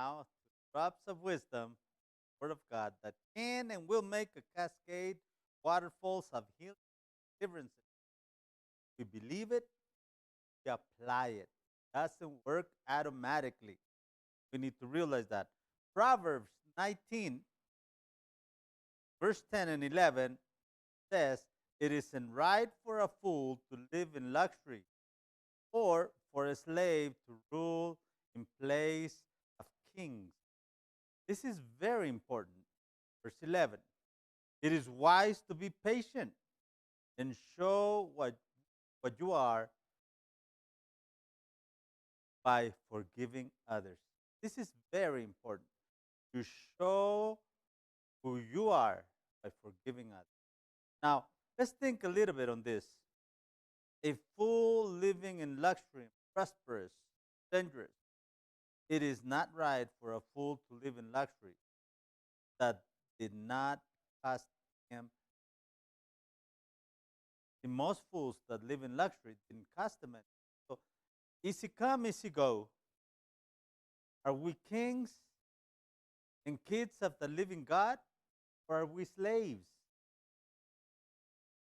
now to drops of wisdom, Word of God, that can and will make a cascade, waterfalls of healing, deliverance. We believe it, we apply it. Doesn't work automatically. We need to realize that. Proverbs 19, verse 10 and 11 says, "It isn't right for a fool to live in luxury, or for a slave to rule in place of kings." This is very important. Verse 11, "It is wise to be patient and show what you are by forgiving others." This is very important. You show who you are by forgiving others. Now, let's think a little bit on this. A fool living in luxury, prosperous, dangerous. It is not right for a fool to live in luxury that did not cost him. The most fools that live in luxury didn't cost them anything. So easy come, easy go. Are we kings and kids of the living God, or are we slaves?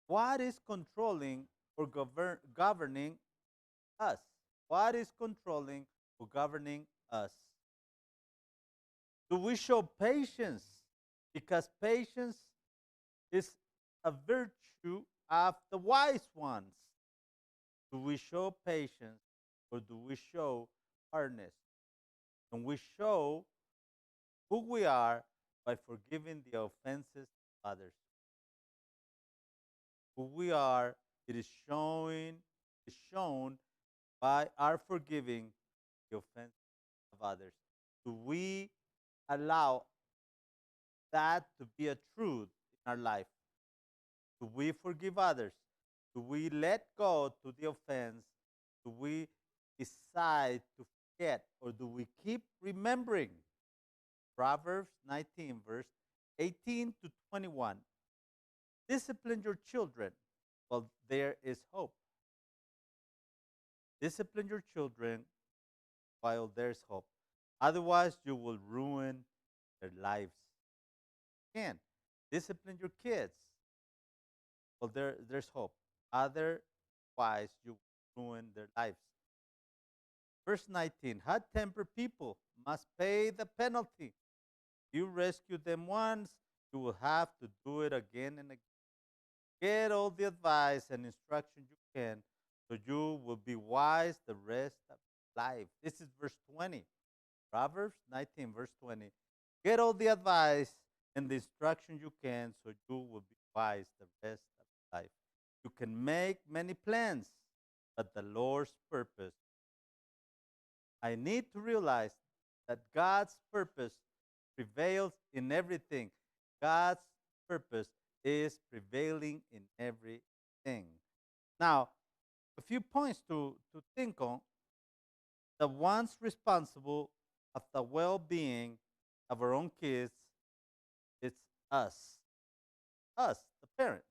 What is controlling or governing us? What is controlling or governing us? Do we show patience? Because patience is a virtue of the wise ones. Do we show patience or do we show hardness? And we show who we are by forgiving the offenses of others. Who we are, it is shown by our forgiving the offenses of others. Do we allow that to be a truth in our life? Do we forgive others? Do we let go to the offense? Do we decide to forget or do we keep remembering? Proverbs 19, verse 18 to 21. Discipline your children while there is hope. Discipline your children while there's hope. Otherwise, you will ruin their lives. Again, discipline your kids while there's hope. Otherwise, you will ruin their lives. Verse 19, hot-tempered people must pay the penalty. You rescue them once, you will have to do it again and again. Get all the advice and instruction you can so you will be wise the rest of life. This is verse 20. Proverbs 19, verse 20. Get all the advice and the instruction you can so you will be wise the rest of life. You can make many plans, but the Lord's purpose. I need to realize that God's purpose prevails in everything. God's purpose is prevailing in everything. Now, a few points to think on. The ones responsible of the well-being of our own kids, it's us. Us, the parents.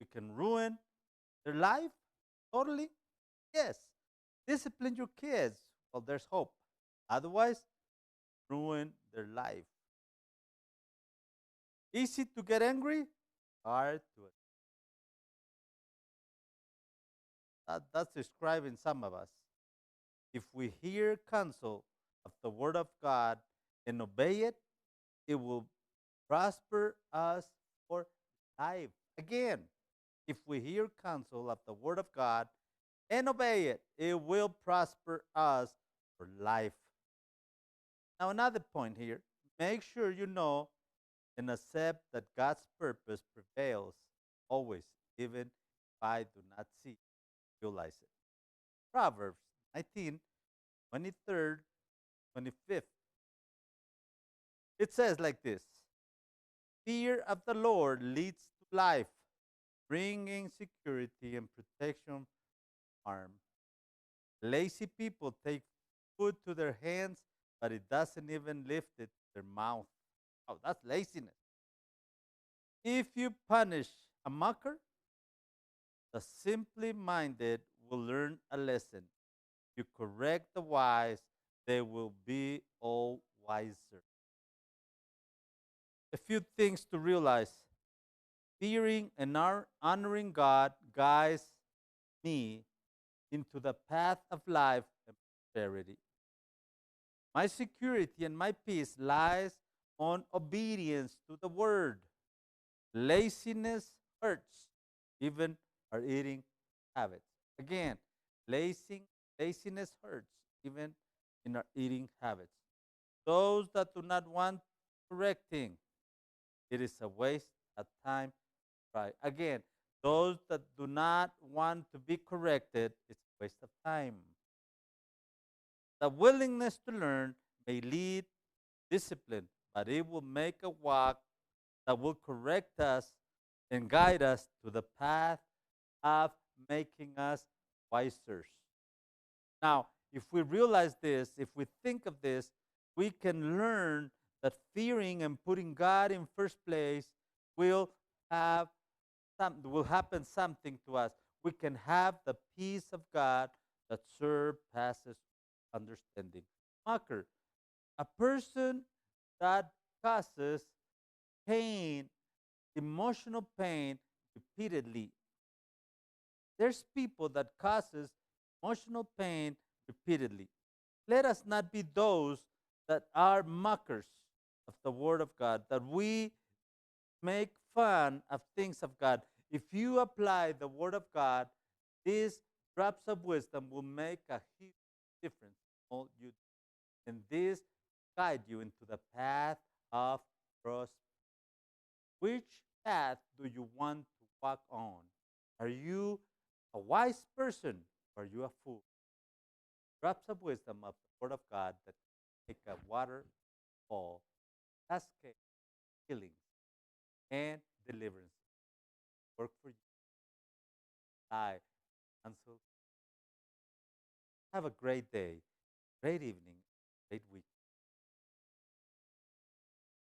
We can ruin their life totally. Yes. Discipline your kids while there's hope. Otherwise, ruin their life. Easy to get angry, hard to. That's describing some of us. If we hear counsel of the Word of God and obey it, it will prosper us for life. Again, if we hear counsel of the Word of God and obey it, it will prosper us for life. Now, another point here, make sure you know and accept that God's purpose prevails always, even if I do not see, realize it. Proverbs 19, 23rd, 25th. It says like this: fear of the Lord leads to life, bringing security and protection from harm. Lazy people take food to their hands, but it doesn't even lift it to their mouth. Oh, that's laziness. If you punish a mocker, the simply minded will learn a lesson. You correct the wise, they will be all wiser. A few things to realize: fearing and honoring God guides me into the path of life and prosperity. My security and my peace lies on obedience to the word. Laziness hurts, even our eating habits. Again, laziness hurts, even in our eating habits. Those that do not want correcting, it is a waste of time. Right. Again, those that do not want to be corrected, it's a waste of time. The willingness to learn may lead discipline, but it will make a walk that will correct us and guide us to the path of making us wiser. Now, if we realize this, if we think of this, we can learn that fearing and putting God in first place will have will happen something to us. We can have the peace of God that surpasses understanding. Marker, a person that causes pain, emotional pain repeatedly. There's people that causes emotional pain repeatedly. Let us not be those that are mockers of the word of God, that we make fun of things of God. If you apply the word of God, these drops of wisdom will make a huge difference in all you do. And this guide you into the path of prosperity. Which path do you want to walk on? Are you a wise person or are you a fool? Drops of wisdom of the word of God that make a waterfall, cascade, healing, and deliverance work for you. Life, counsel. Have a great day, great evening, great week.